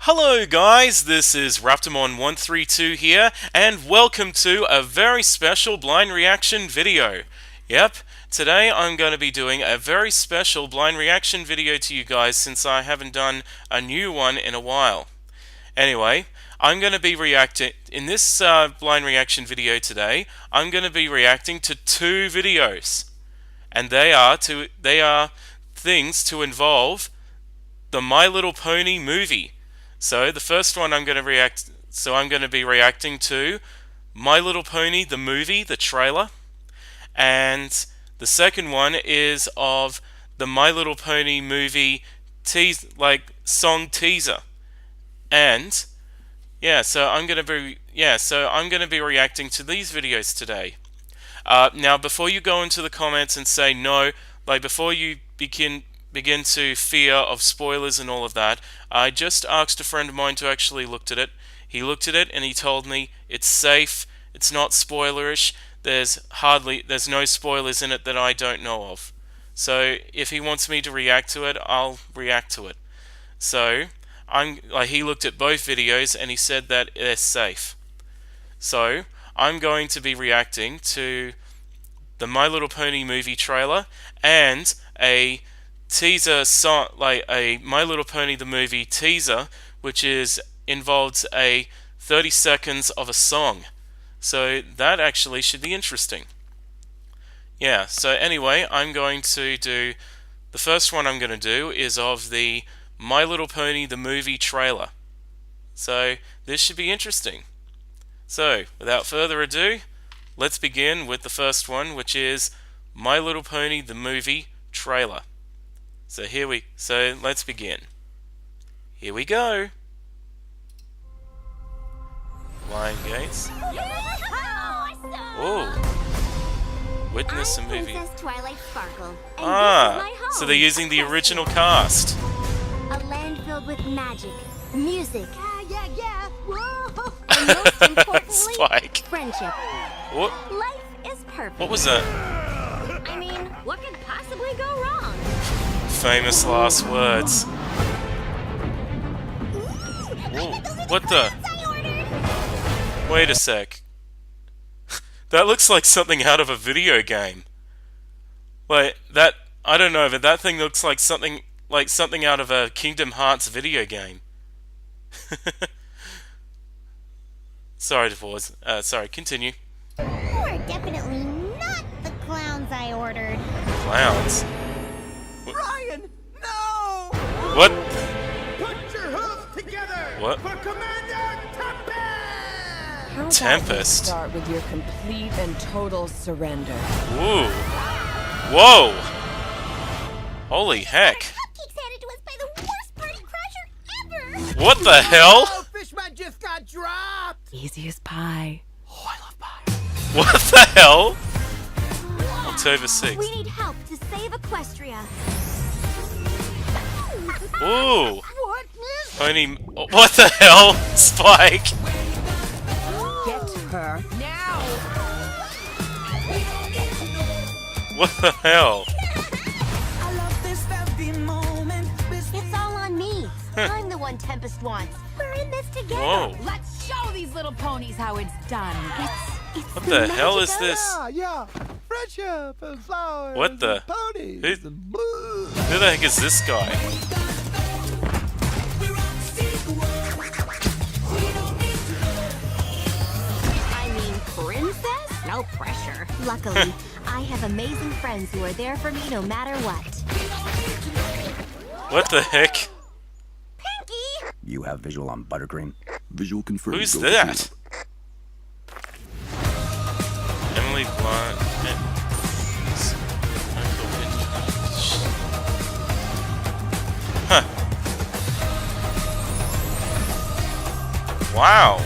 Hello guys, this is Raptormon132 here, and welcome to a very special blind reaction video. Yep, today I'm going to be doing a very special blind reaction video to you guys since I haven't done a new one in a while. Anyway, I'm going to be reacting, in this blind reaction video today, I'm going to be reacting to two videos. And they are things to involve the My Little Pony movie. So the first one I'm going to be reacting to My Little Pony the movie, the trailer, and the second one is of the My Little Pony movie song teaser. And so I'm going to be reacting to these videos today. Now, before you go into the comments and say no, before you begin to fear of spoilers and all of that, I just asked a friend of mine to actually look at it. He looked at it and he told me it's safe, it's not spoilerish, there's no spoilers in it that I don't know of. So if he wants me to react to it, I'll react to it. So he looked at both videos and he said that they're safe. So I'm going to be reacting to the My Little Pony movie trailer and a teaser song, a My Little Pony the movie teaser, which involves a 30 seconds of a song. So that actually should be interesting. Yeah, so anyway, the first one I'm going to do is of the My Little Pony the movie trailer. So this should be interesting. So without further ado, let's begin with the first one, which is My Little Pony the movie trailer. So let's begin. Here we go. Lion Gates. Oh. Witness a movie. So they're using the original cast. A land filled with magic, music, yeah. Whoa. And most importantly, Spike. friendship. What? Life is perfect. What was that? I mean, what could possibly go wrong? Famous last words. Whoa. What the? Wait a sec. That looks like something out of a video game. I don't know, but that thing looks like something out of a Kingdom Hearts video game. Sorry to pause. Sorry, continue. We're definitely not the clowns I ordered. Clowns? Ryan, no! What? Put your hooves together! What? For Commander Tempest! How about Tempest? we start with your complete and total surrender. Ooh. Whoa! Holy heck. Cupcakes handed to us by the worst party crasher ever! What the hell? Oh, Fishman just got dropped! Easy as pie. Oh, I love pie. What the hell? October 6th. We need help to save Equestria. Ooh. What? Pony. What the hell? Spike. Get her now. What the hell? It's all on me. I'm the one Tempest wants. We're in this together. Whoa. Let's show these little ponies how it's done. It's What the hell is this? Yeah. Friendship and flowers. What the? And ponies Who- and blue. Who the heck is this guy? I mean, princess? No pressure. Luckily, I have amazing friends who are there for me no matter what. What the heck? Pinky! You have visual on buttercream? Visual confirmed. Who's Go that? Emily Blunt. Huh. Wow.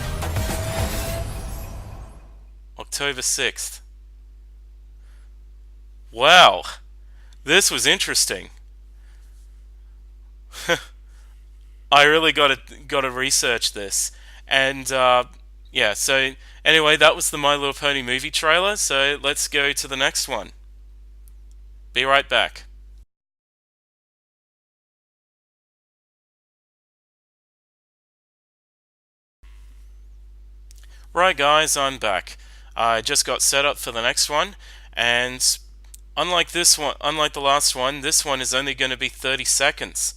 October 6th. Wow. This was interesting. I really gotta research this. And yeah, so anyway, that was the My Little Pony movie trailer, so let's go to the next one. Be right back. Right guys, I'm back. I just got set up for the next one, and unlike the last one, this one is only going to be 30 seconds.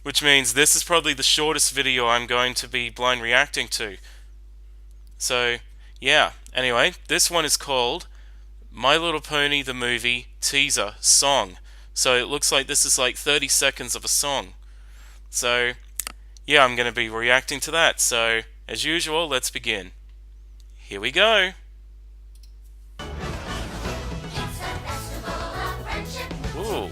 Which means this is probably the shortest video I'm going to be blind reacting to. So, yeah. Anyway, this one is called My Little Pony the Movie Teaser Song. So it looks like this is like 30 seconds of a song. So, yeah, I'm going to be reacting to that. So, as usual, let's begin. Here we go. Ooh.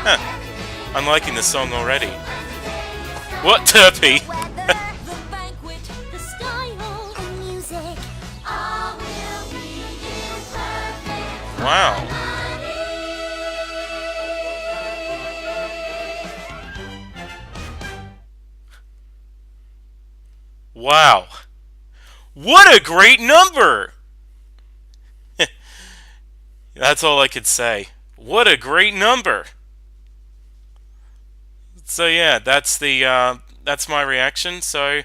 Huh. I'm liking the song already. What, Turpy? Wow. Wow. What a great number! That's all I could say. What a great number! So yeah, that's my reaction. So,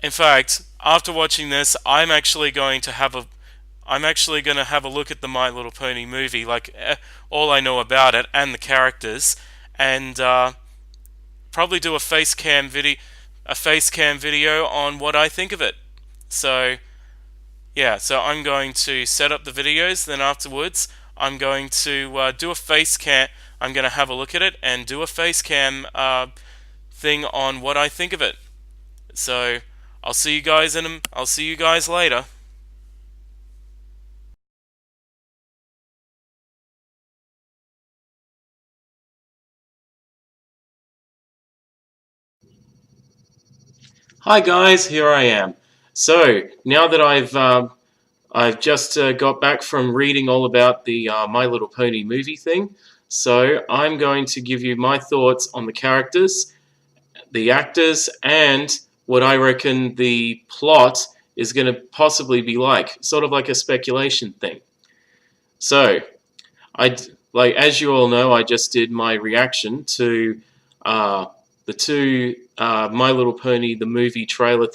in fact, after watching this, I'm actually going to have a look at the My Little Pony movie, like all I know about it and the characters, and probably do a face cam video on what I think of it. So yeah, so I'm going to set up the videos. Then afterwards, I'm going to do a face cam. I'm going to have a look at it and do a face cam thing on what I think of it. So I'll see you guys later. Hi guys, here I am. So now that I've just got back from reading all about the My Little Pony movie thing, so I'm going to give you my thoughts on the characters, the actors, and what I reckon the plot is going to possibly be like, sort of like a speculation thing. So, as you all know, I just did my reaction to the two My Little Pony the movie trailer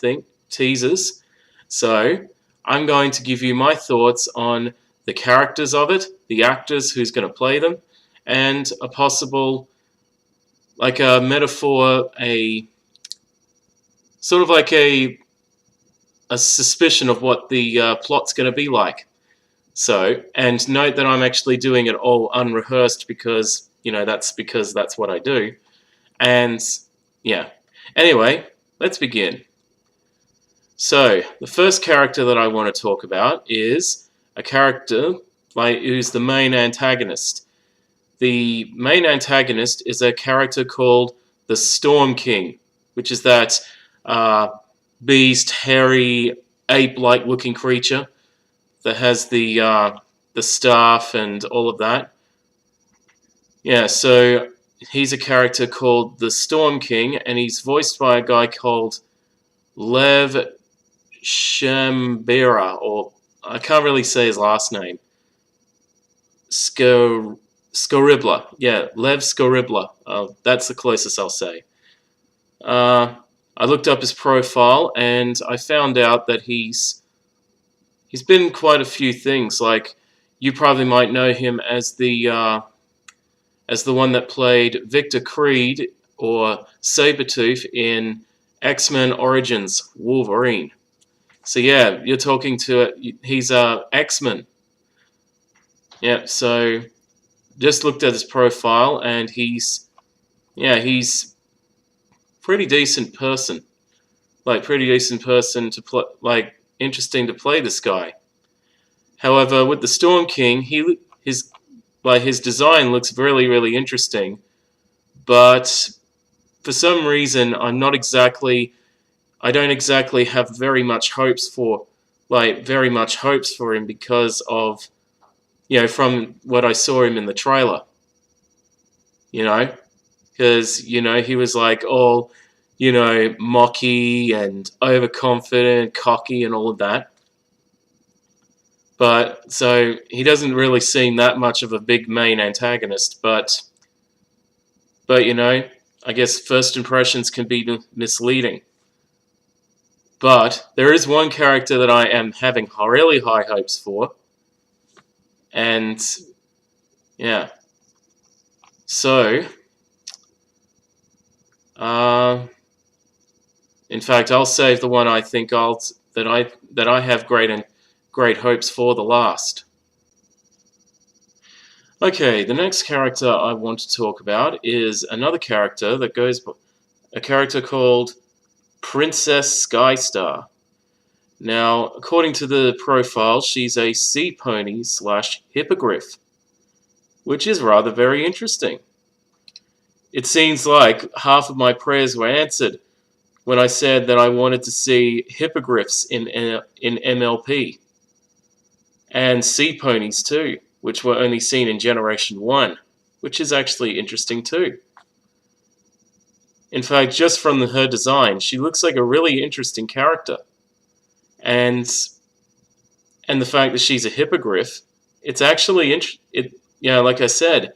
teasers. So I'm going to give you my thoughts on the characters of it, the actors who's going to play them, and a possible, like a metaphor, a sort of like a suspicion of what the plot's going to be like. So, and note that I'm actually doing it all unrehearsed because, that's what I do. And, yeah. Anyway, let's begin. So, the first character that I want to talk about is a character who's the main antagonist. The main antagonist is a character called the Storm King, which is that beast, hairy, ape-like looking creature that has the staff and all of that. Yeah, so he's a character called the Storm King, and he's voiced by a guy called Lev Shambira, or I can't really say his last name. Skoribla. Yeah, Lev Skoribla. That's the closest I'll say. I looked up his profile, and I found out that he's been in quite a few things. Like, you probably might know him as the one that played Victor Creed or Sabretooth in X-Men Origins Wolverine. So yeah, you're talking to he's X-Men. Yeah, so just looked at his profile, and he's pretty decent person. Pretty decent person to play, interesting to play this guy. However, with the Storm King, his design looks really, really interesting, but for some reason I don't exactly have very much hopes for him because of, from what I saw him in the trailer. Because, he was all, mocky and overconfident, cocky and all of that. But, so, he doesn't really seem that much of a big main antagonist, but I guess first impressions can be misleading. But there is one character that I am having really high hopes for. And yeah. So, in fact, I'll save the one I think that I have great hopes for the last. Okay, the next character I want to talk about is another character that a character called Princess Skystar. Now, according to the profile, she's a sea pony / hippogriff, which is rather very interesting. It seems like half of my prayers were answered when I said that I wanted to see hippogriffs in MLP, and sea ponies too, which were only seen in Generation 1, which is actually interesting too. In fact, just from her design, she looks like a really interesting character. And the fact that she's a hippogriff, it's actually like I said,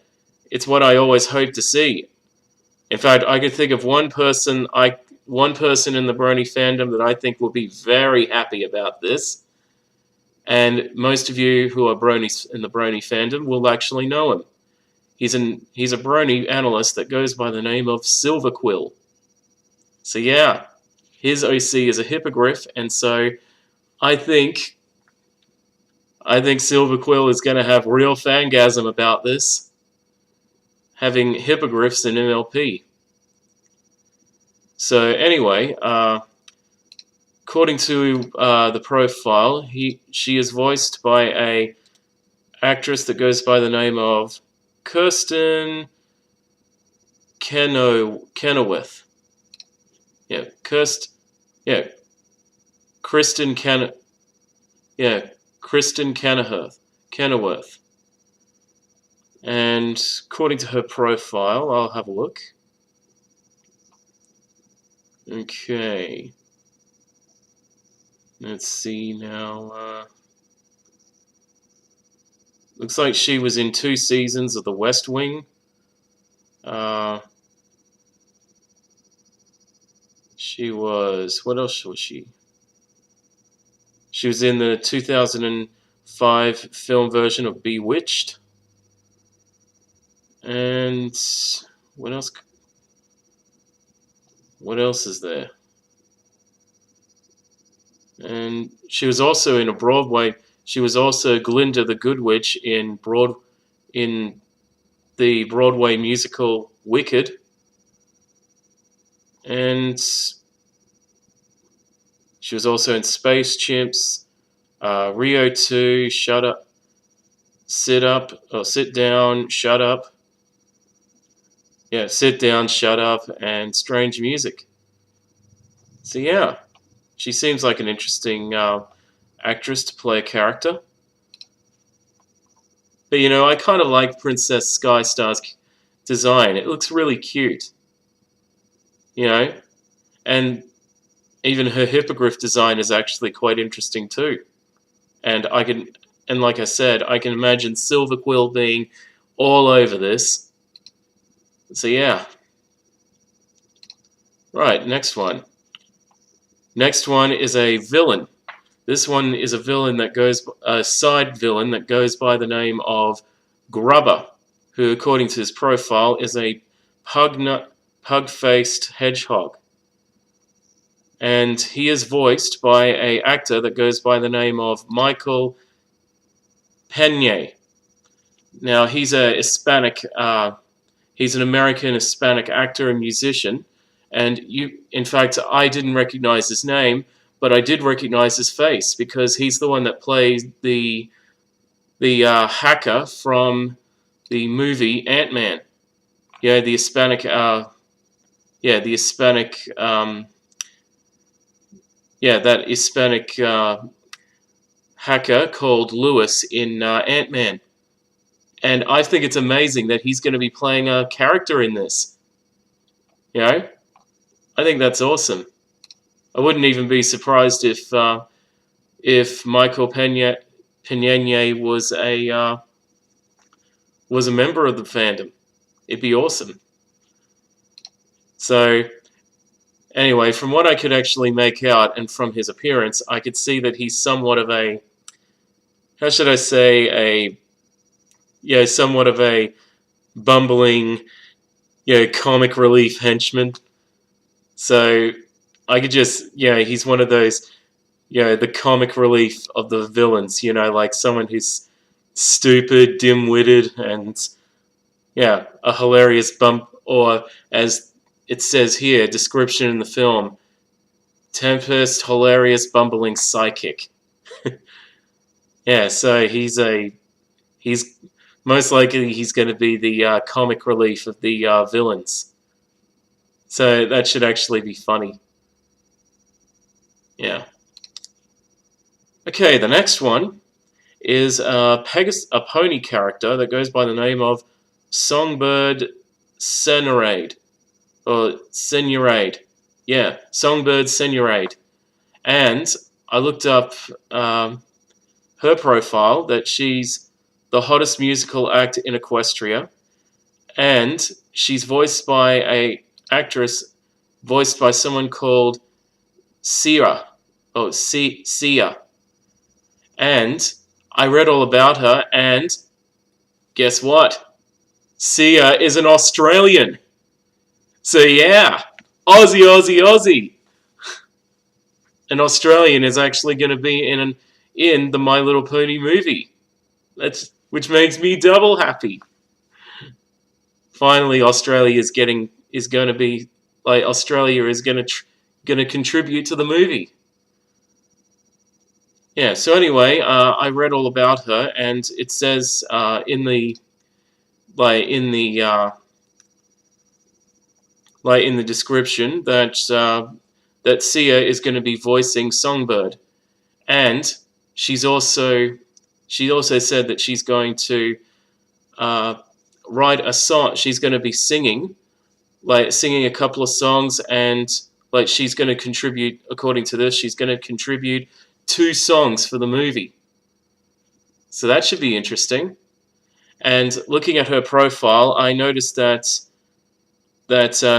it's what I always hope to see. In fact, I could think of one person in the Brony fandom that I think will be very happy about this. And most of you who are Bronies in the Brony fandom will actually know him. He's a Brony analyst that goes by the name of Silverquill. So yeah, his OC is a hippogriff, and so I think Silverquill is going to have real fangasm about this, having hippogriffs in MLP. So anyway, according to the profile, she is voiced by a actress that goes by the name of Kirsten Chenoweth. Kristen Chenoweth. And according to her profile, I'll have a look. Okay. Let's see now. Looks like she was in 2 seasons of The West Wing. She was... What else was she? She was in the 2005 film version of Bewitched. And... What else? What else is there? And she was also in a Broadway... She was also Glinda the Good Witch in the Broadway musical Wicked. And she was also in Space Chimps, Rio 2, Shut Up, Sit Down, Shut Up. Yeah, Sit Down, Shut Up, and Strange Music. So yeah, she seems like an interesting actress to play a character. But you know, I kind of like Princess Skystar's design. It looks really cute. You know, and even her hippogriff design is actually quite interesting too. And like I said, I can imagine Silverquill being all over this. So yeah. Right, next one. Next one is a villain. This one is a side villain that goes by the name of Grubber, who, according to his profile, is a pug-faced hedgehog. And he is voiced by an actor that goes by the name of Michael Pena. Now, he's a Hispanic, he's an American Hispanic actor and musician. And in fact, I didn't recognize his name, but I did recognize his face because he's the one that played the hacker from the movie Ant-Man. Yeah, the Hispanic, that Hispanic hacker called Lewis in Ant-Man. And I think it's amazing that he's going to be playing a character in this. You know? I think that's awesome. I wouldn't even be surprised if Michael Pena was a member of the fandom. It'd be awesome. So anyway, from what I could actually make out and from his appearance, I could see that he's somewhat of a, how should I say, somewhat of a bumbling, comic relief henchman. So I could just, he's one of those, the comic relief of the villains, like someone who's stupid, dim-witted, and, a hilarious bump, or as it says here, description in the film, Tempest, hilarious, bumbling psychic. So he's most likely he's going to be the comic relief of the villains. So that should actually be funny. Yeah. Okay, the next one is a pony character that goes by the name of Songbird Senorade. Or Senorade. Yeah, Songbird Senorade. And I looked up her profile, that she's the hottest musical act in Equestria. And she's voiced by a actress voiced by someone called Sia. And I read all about her, and guess what? Sia is an Australian. So yeah, Aussie, Aussie, Aussie. An Australian is actually going to be in the My Little Pony movie. Which makes me double happy. Finally, Australia is going to be like Australia is going to contribute to the movie. Yeah. So anyway, I read all about her, and it says in the description that Sia is going to be voicing Songbird, and she also said that she's going to write a song. She's going to be singing a couple of songs, and she's going to contribute. According to this, she's going to contribute 2 songs for the movie. So that should be interesting. And looking at her profile, I noticed that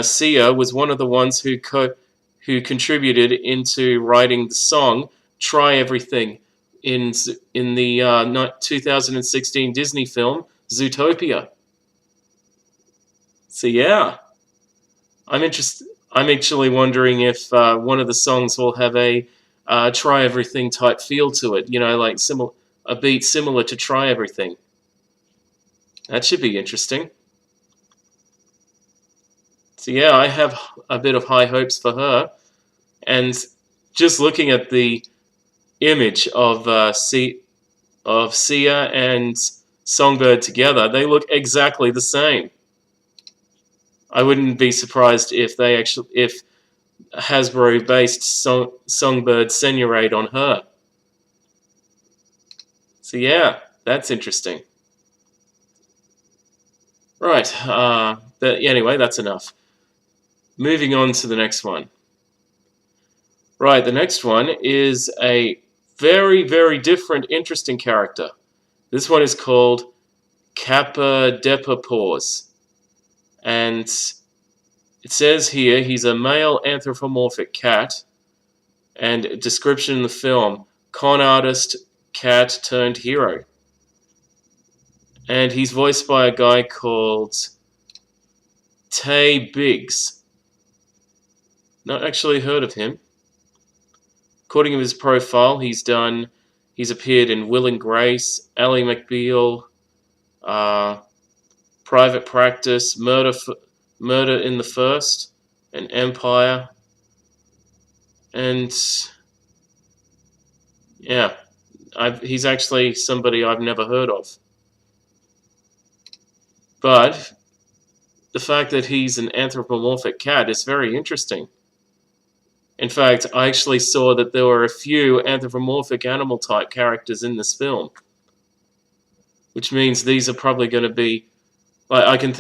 Sia was one of the ones who contributed into writing the song "Try Everything" in the 2016 Disney film Zootopia. So yeah, I'm interested. I'm actually wondering if one of the songs will have a "Try Everything" type feel to it. A beat similar to "Try Everything." That should be interesting. So yeah, I have a bit of high hopes for her. And just looking at the image of Sia and Songbird together, they look exactly the same. I wouldn't be surprised if Hasbro based Songbird Senorade on her. So yeah, that's interesting. Right, anyway, that's enough. Moving on to the next one. Right, the next one is a very, very different, interesting character. This one is called Kappa Depapause. And it says here he's a male anthropomorphic cat. And description in the film, con artist, cat turned hero. And he's voiced by a guy called Tay Biggs. Not actually heard of him. According to his profile, he's appeared in Will and Grace, Ally McBeal, Private Practice, Murder in the First, and Empire. And yeah, he's actually somebody I've never heard of. But the fact that he's an anthropomorphic cat is very interesting. In fact, I actually saw that there were a few anthropomorphic animal type characters in this film. Which means these are probably going to be... I can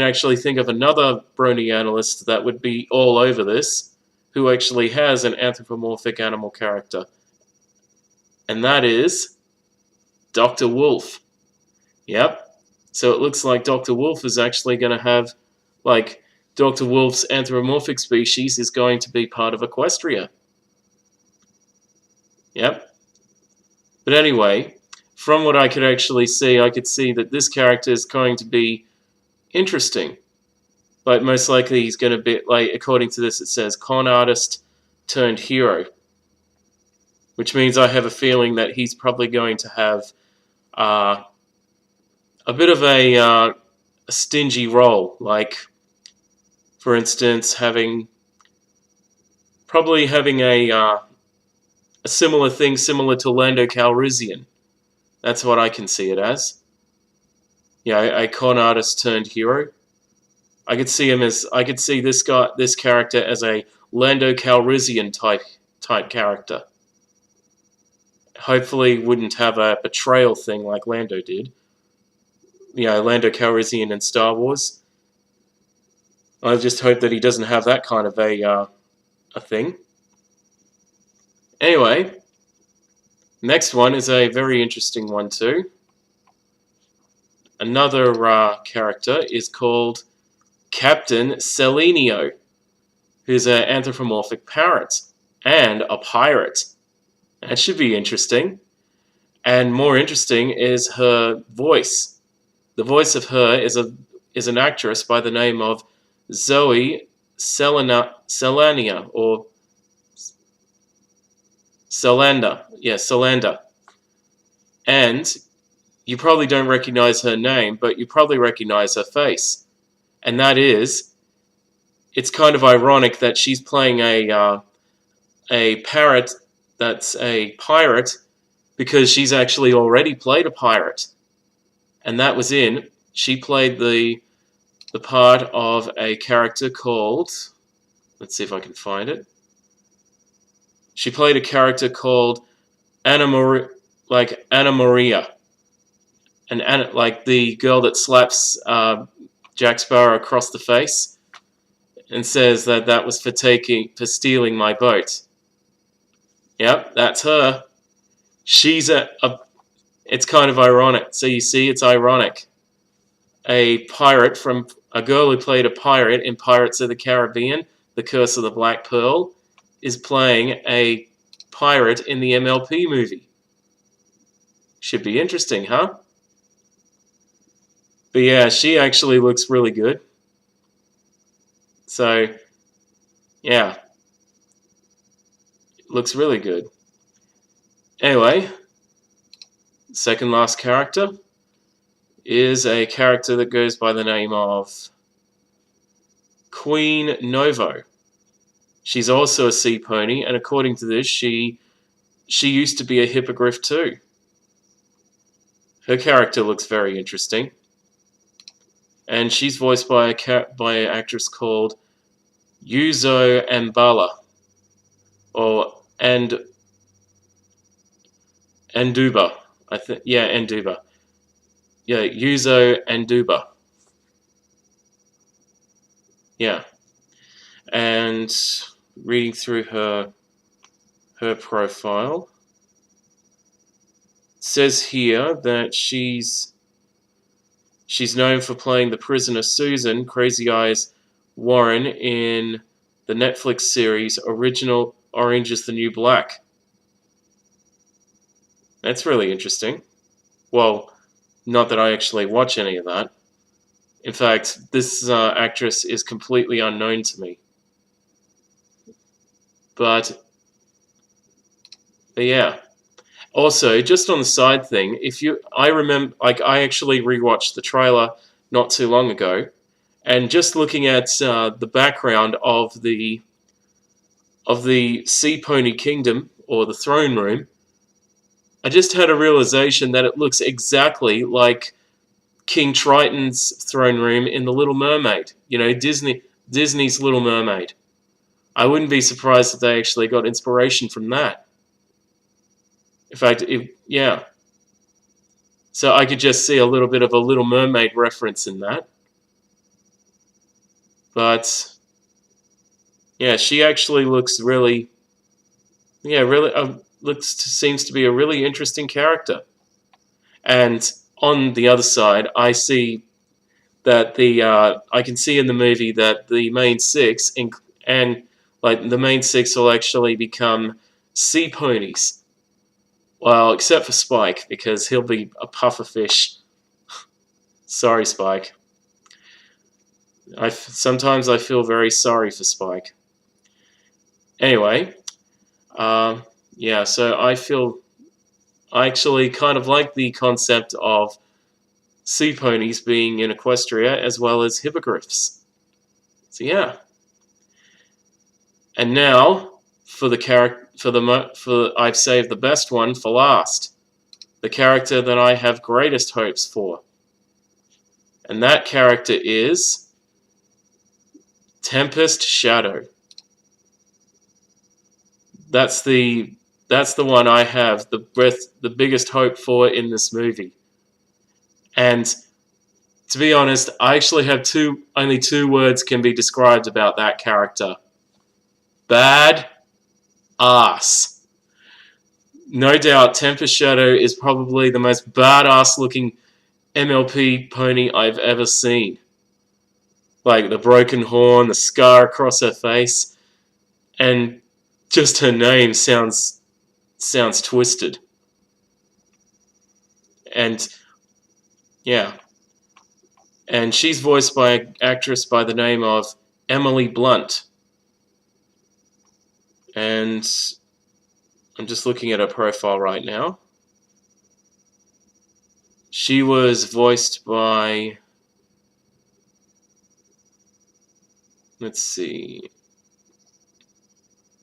actually think of another Brony analyst that would be all over this, who actually has an anthropomorphic animal character. And that is Dr. Wolf. Yep. So it looks like Dr. Wolf is actually going to have, Dr. Wolf's anthropomorphic species is going to be part of Equestria. Yep. But anyway, from what I could actually see, I could see that this character is going to be interesting. Like, most likely he's going to be, like, according to this, it says con artist turned hero. Which means I have a feeling that he's probably going to have a bit of a stingy role. Like, for instance, probably having a similar thing, similar to Lando Calrissian. That's what I can see it as. Yeah, a con artist turned hero. I could see this character as a Lando Calrissian type character. Hopefully wouldn't have a betrayal thing like Lando did. Lando Calrissian in Star Wars. I just hope that he doesn't have that kind of a thing. Anyway, next one is a very interesting one too. Another character is called Captain Selenio, who's an anthropomorphic parrot and a pirate. That should be interesting. And more interesting is her voice. The voice of her is an actress by the name of Zoe Saldana, or Solander. Yeah, Solander. And you probably don't recognize her name, but you probably recognize her face. And that is, it's kind of ironic that she's playing a parrot that's a pirate, because she's actually already played a pirate. And that was she played the part of a character called, let's see if I can find it. She played a character called Anna Maria, and like the girl that slaps Jack Sparrow across the face and says that was for stealing my boat. Yep, that's her. She's it's kind of ironic. So you see, it's ironic. A girl who played a pirate in Pirates of the Caribbean, The Curse of the Black Pearl, is playing a pirate in the MLP movie. Should be interesting, huh? But yeah, she actually looks really good. So, yeah. Looks really good. Anyway, second last character is a character that goes by the name of Queen Novo. She's also a sea pony, and according to this, she used to be a hippogriff too. Her character looks very interesting. And she's voiced by an actress called Yuzo Ambala. And Anduba, I think. Yeah, Anduba. Yeah, Yuzo Anduba. Yeah, and reading through her profile, it says here that she's known for playing the prisoner Susan, Crazy Eyes Warren, in the Netflix series Original Orange is the New Black. That's really interesting. Well, not that I actually watch any of that. In fact, this actress is completely unknown to me. But yeah. Also, just on the side thing, I remember, like, I actually rewatched the trailer not too long ago, and just looking at the background of the Sea Pony Kingdom, or the throne room, I just had a realization that it looks exactly like King Triton's throne room in The Little Mermaid. You know, Disney's Little Mermaid. I wouldn't be surprised if they actually got inspiration from that. In fact, yeah. So I could just see a little bit of a Little Mermaid reference in that. But yeah, she actually looks really, seems to be a really interesting character. And on the other side, I see that I can see in the movie that the main six and like the main six will actually become sea ponies. Well, except for Spike, because he'll be a pufferfish. Sorry, Spike. Sometimes I feel very sorry for Spike. Anyway, yeah, so I actually kind of like the concept of sea ponies being in Equestria as well as hippogriffs. So yeah. And now for I've saved the best one for last. The character that I have greatest hopes for. And that character is Tempest Shadow. That's the one I have the biggest hope for in this movie. And to be honest, I actually have only two words can be described about that character. Bad ass. No doubt, Tempest Shadow is probably the most badass looking MLP pony I've ever seen. Like the broken horn, the scar across her face, and just her name sounds twisted. And yeah. And she's voiced by an actress by the name of Emily Blunt. And I'm just looking at her profile right now. She was voiced by, let's see,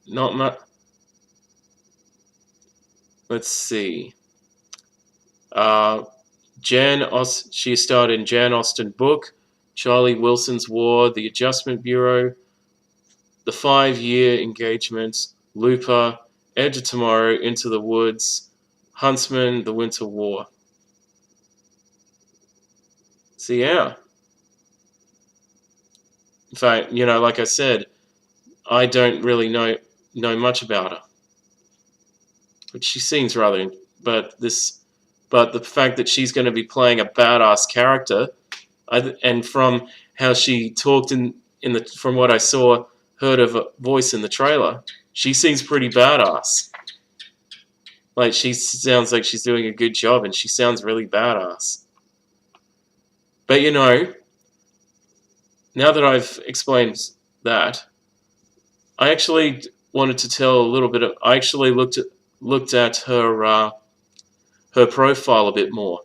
not much. Let's see. She starred in Jan Austen Book, Charlie Wilson's War, The Adjustment Bureau, The 5-Year Engagement, Looper, Edge of Tomorrow, Into the Woods, Huntsman, The Winter War. So yeah. In fact, like I said, I don't really know much about her. But she seems rather... But the fact that she's going to be playing a badass character, and from how she talked from what I heard of a voice in the trailer, she seems pretty badass. Like, she sounds like she's doing a good job, and she sounds really badass. But now that I've explained that, I actually wanted to tell a little bit of... I actually looked at her profile a bit more.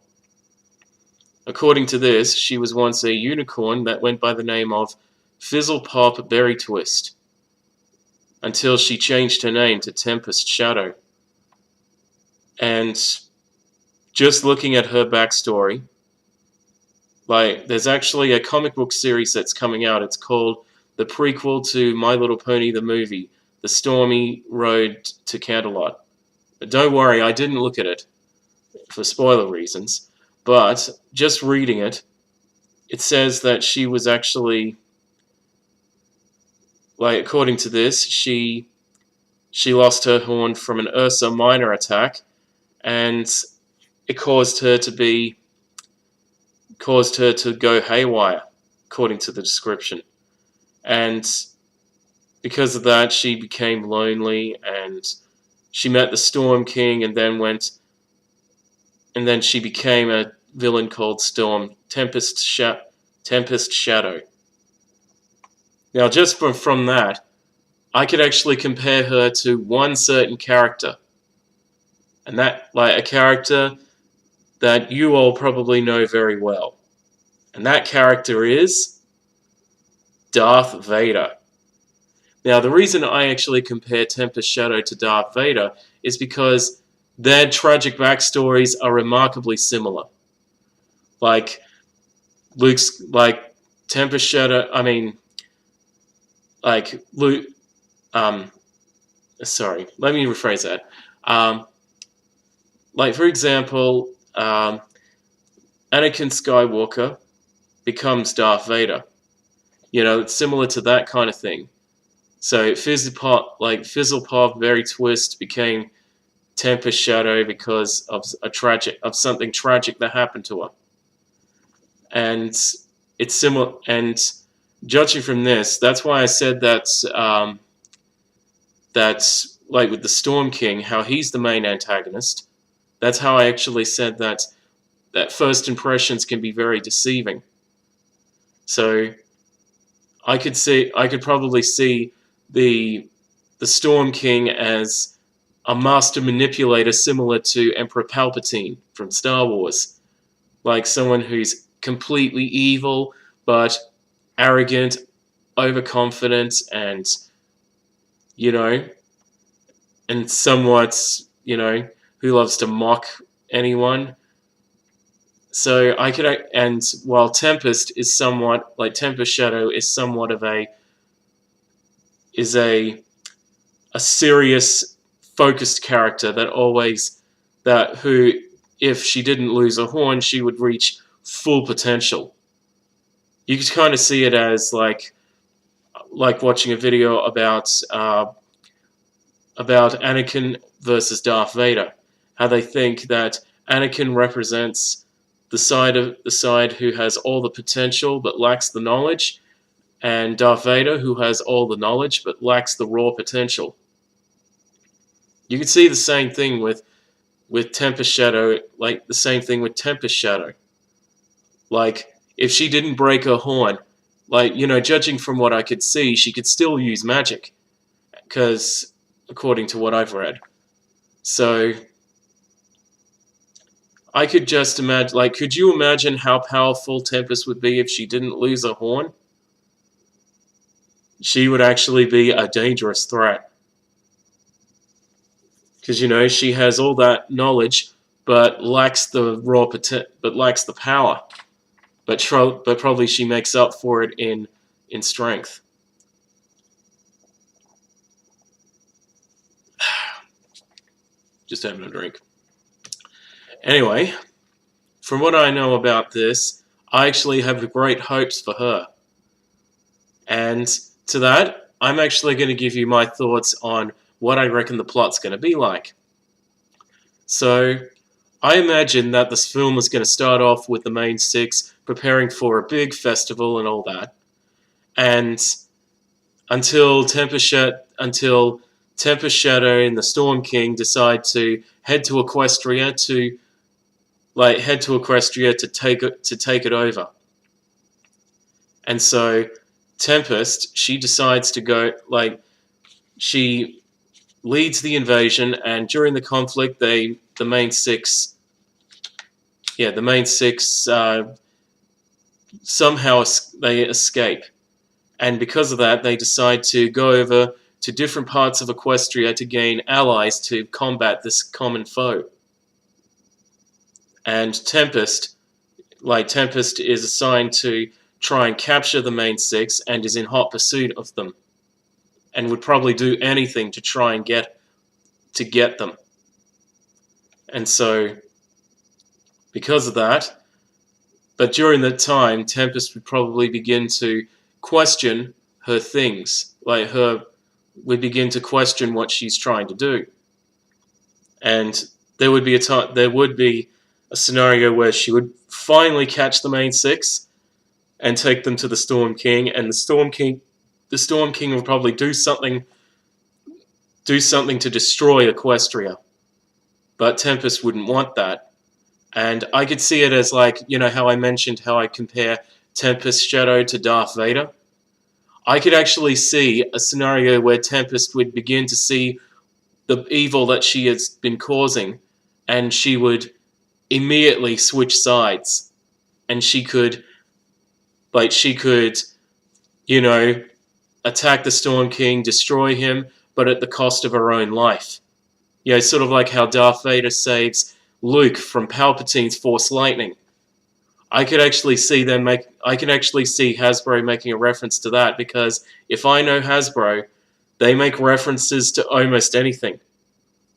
According to this, she was once a unicorn that went by the name of Fizzle Pop Berry Twist, until she changed her name to Tempest Shadow. And just looking at her backstory, like, there's actually a comic book series that's coming out. It's called the prequel to My Little Pony the movie, The Stormy Road to Canterlot. But don't worry, I didn't look at it for spoiler reasons, but just reading it, it says that she was actually, like, according to this, she lost her horn from an Ursa Minor attack, and it caused her to go haywire, according to the description. And because of that, she became lonely, and she met the Storm King, and then she became a villain called Tempest Shadow. Now, just from that, I could actually compare her to one certain character. And that, like, a character that you all probably know very well. And that character is Darth Vader. Now, the reason I actually compare Tempest Shadow to Darth Vader is because their tragic backstories are remarkably similar. Like, Tempest Shadow, Luke, sorry, let me rephrase that. Like, for example, Anakin Skywalker becomes Darth Vader. It's similar to that kind of thing. So Fizzlepop, Berry Twist became Tempest Shadow because of something tragic that happened to her. And it's similar, and judging from this, that's why I said that's like with the Storm King, how he's the main antagonist. That's how I actually said that first impressions can be very deceiving. So I could probably see the Storm King as a master manipulator similar to Emperor Palpatine from Star Wars. Like someone who's completely evil, but arrogant, overconfident, and, and somewhat, who loves to mock anyone. So I could, and while Tempest is somewhat, like Tempest Shadow is somewhat of a serious, focused character who, if she didn't lose a horn, she would reach full potential. You could kind of see it as like watching a video about Anakin versus Darth Vader. How they think that Anakin represents the side who has all the potential but lacks the knowledge, and Darth Vader who has all the knowledge but lacks the raw potential. You can see the same thing with Tempest Shadow, like the same thing with Tempest Shadow. Like, if she didn't break her horn, like, judging from what I could see, she could still use magic. Because, according to what I've read. So, I could just imagine, like, could you imagine how powerful Tempest would be if she didn't lose her horn? She would actually be a dangerous threat. Because, she has all that knowledge, but lacks the power. But probably she makes up for it in strength. Just having a drink. Anyway, from what I know about this, I actually have great hopes for her. And to that, I'm actually going to give you my thoughts on what I reckon the plot's going to be like. So, I imagine that this film is going to start off with the main six preparing for a big festival and all that. And until Tempest Shadow and the Storm King decide to head to Equestria to take it over. And so Tempest, she decides to go, she leads the invasion, and during the conflict, the main six somehow they escape. And because of that, they decide to go over to different parts of Equestria to gain allies to combat this common foe. And Tempest is assigned to try and capture the main six and is in hot pursuit of them, and would probably do anything to try and get them. And so, because of that, but during that time, Tempest would probably begin to question her things, would begin to question what she's trying to do. And there would be a scenario where she would finally catch the main six and take them to the Storm King, and the Storm King will probably do something to destroy Equestria. But Tempest wouldn't want that. And I could see it as how I mentioned how I compare Tempest Shadow to Darth Vader. I could actually see a scenario where Tempest would begin to see the evil that she has been causing, and she would immediately switch sides. And she could attack the Storm King, destroy him, but at the cost of her own life. Sort of like how Darth Vader saves Luke from Palpatine's Force Lightning. I could actually see Hasbro making a reference to that, because if I know Hasbro, they make references to almost anything.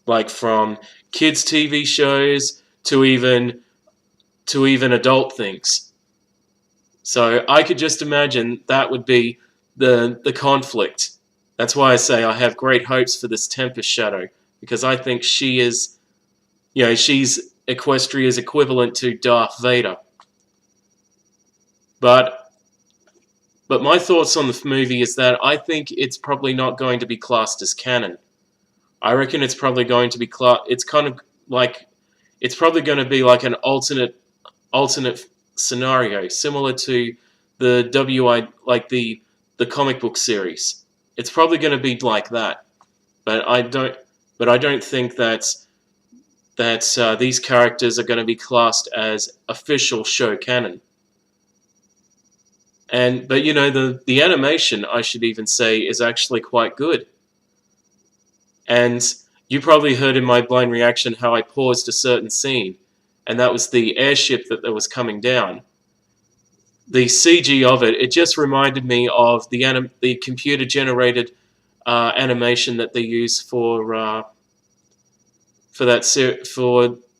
Like from kids' TV shows to even adult things. So I could just imagine that would be the conflict. That's why I say I have great hopes for this Tempest Shadow, because I think she is, she's Equestria's equivalent to Darth Vader. But But my thoughts on the movie is that I think it's probably not going to be classed as canon. I reckon it's probably going to be it's kind of like it's probably going to be like an alternate scenario, similar to the the comic book series. It's probably going to be like that. But I don't think that these characters are going to be classed as official show canon. But you know, the animation, I should even say, is actually quite good. And you probably heard in my blind reaction how I paused a certain scene, and that was the airship that was coming down. The CG of it just reminded me of the computer generated animation that they use for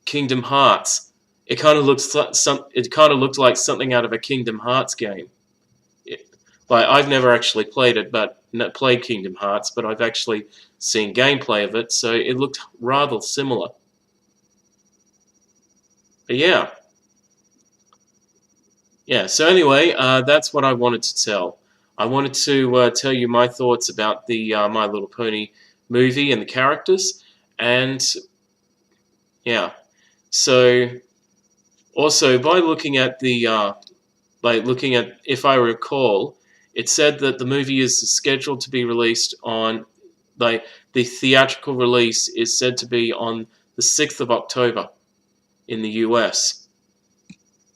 Kingdom Hearts. It kind of looked like something out of a Kingdom Hearts game. Like, I've never actually played it, played Kingdom Hearts, but I've actually seen gameplay of it, so it looked rather similar. But yeah. Yeah, so anyway, that's what I wanted to tell. I wanted to tell you my thoughts about the My Little Pony movie and the characters, and yeah. So, also, by looking at if I recall, it said that the movie is scheduled to be released on, the theatrical release is said to be on the 6th of October in the US.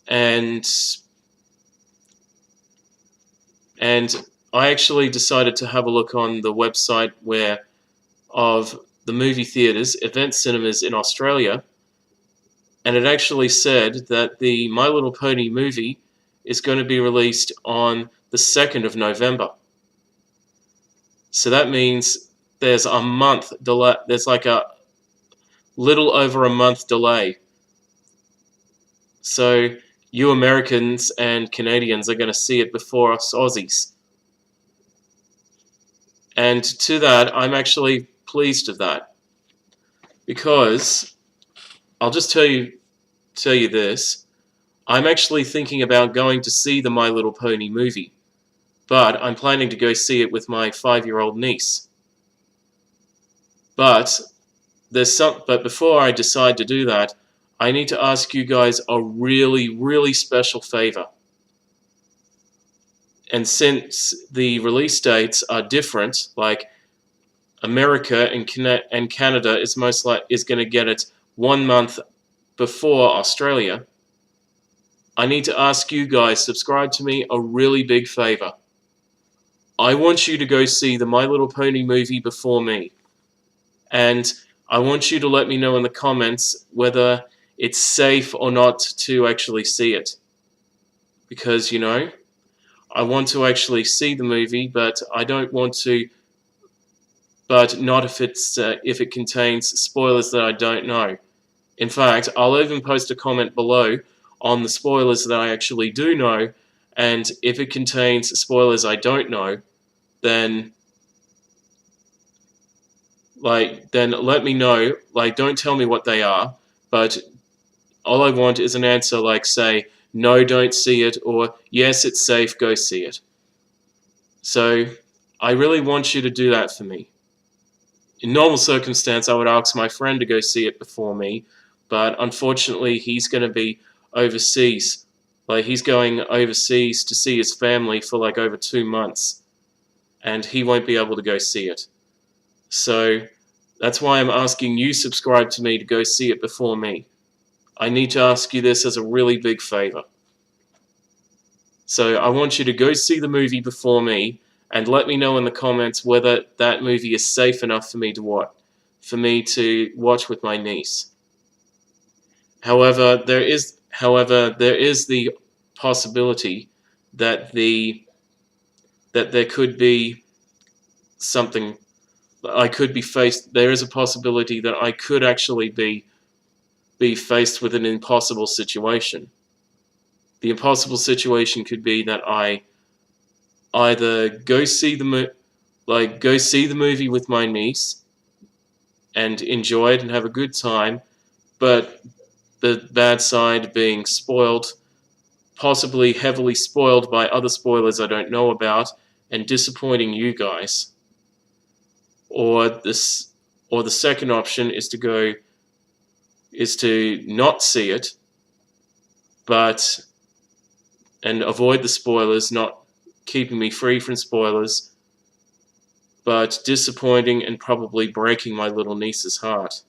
And I actually decided to have a look on the website of the movie theaters, Event Cinemas in Australia, and it actually said that the My Little Pony movie is going to be released on the 2nd of November. So that means there's a month delay. There's like a little over a month delay. So you Americans and Canadians are going to see it before us Aussies. And to that, I'm actually pleased with that, because I'll just tell you this. I'm actually thinking about going to see the My Little Pony movie, but I'm planning to go see it with my 5-year-old niece. But before I decide to do that, I need to ask you guys a really, really special favor. And since the release dates are different, like America and Canada is going to get it 1 month before Australia, I need to ask you guys, subscribe to me, a really big favor. I want you to go see the My Little Pony movie before me. And I want you to let me know in the comments whether it's safe or not to actually see it. Because, you know, I want to actually see the movie, but I don't want to, but not if it contains spoilers that I don't know. In fact, I'll even post a comment below on the spoilers that I actually do know, and if it contains spoilers I don't know, then let me know. Like, don't tell me what they are, but all I want is an answer, like, say, no, don't see it, or yes, it's safe, go see it. So I really want you to do that for me. In normal circumstance, I would ask my friend to go see it before me, but unfortunately he's going to be overseas. Like, he's going overseas to see his family for like over 2 months, and he won't be able to go see it. So that's why I'm asking you subscribe to me to go see it before me. I need to ask you this as a really big favor. So I want you to go see the movie before me, and let me know in the comments whether that movie is safe enough for me to watch with my niece. However, there is the possibility that there could be something. There is a possibility that I could actually be faced with an impossible situation. The impossible situation could be that I either go see the movie with my niece and enjoy it and have a good time, but the bad side being spoiled possibly heavily spoiled by other spoilers I don't know about and disappointing you guys. Or the second option is to not see it, and avoid the spoilers, not keeping me free from spoilers, but disappointing and probably breaking my little niece's heart.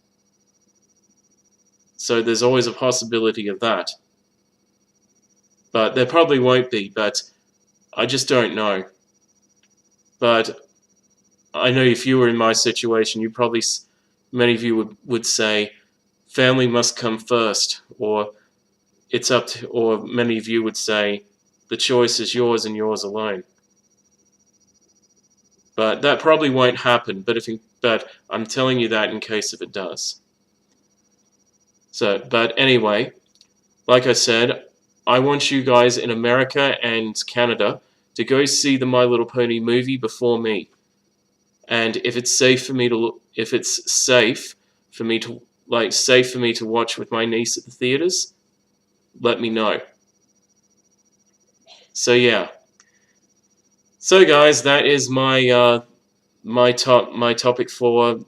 So there's always a possibility of that. But there probably won't be, but I just don't know. But I know if you were in my situation, many of you would say, family must come first, or or many of you would say, the choice is yours and yours alone. But that probably won't happen, but I'm telling you that in case if it does. So, but anyway, like I said, I want you guys in America and Canada to go see the My Little Pony movie before me. And if it's safe for me to watch with my niece at the theaters, let me know. So yeah. So guys, that is my topic for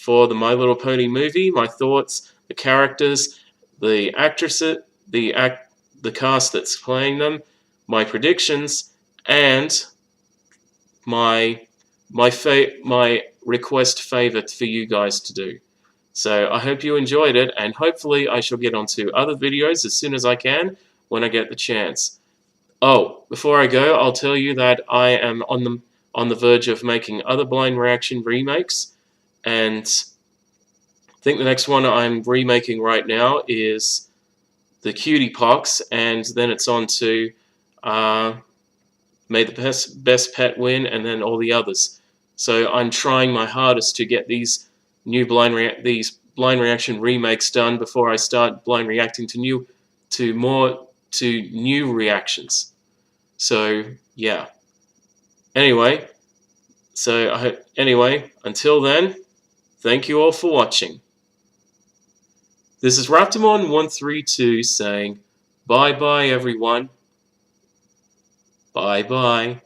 the My Little Pony movie. My thoughts, the characters, the actresses, the cast that's playing them, my predictions, and my request favor for you guys to do. So I hope you enjoyed it, and hopefully I shall get onto other videos as soon as I can when I get the chance. Oh, before I go, I'll tell you that I am on the verge of making other blind reaction remakes, and I think the next one I'm remaking right now is the Cutie Pox, and then it's on to May the Best Pet Win, and then all the others. So I'm trying my hardest to get these blind reaction remakes done before I start blind reacting to new reactions. So yeah. Anyway, until then, thank you all for watching. This is Raptormon132 saying bye bye everyone. Bye bye.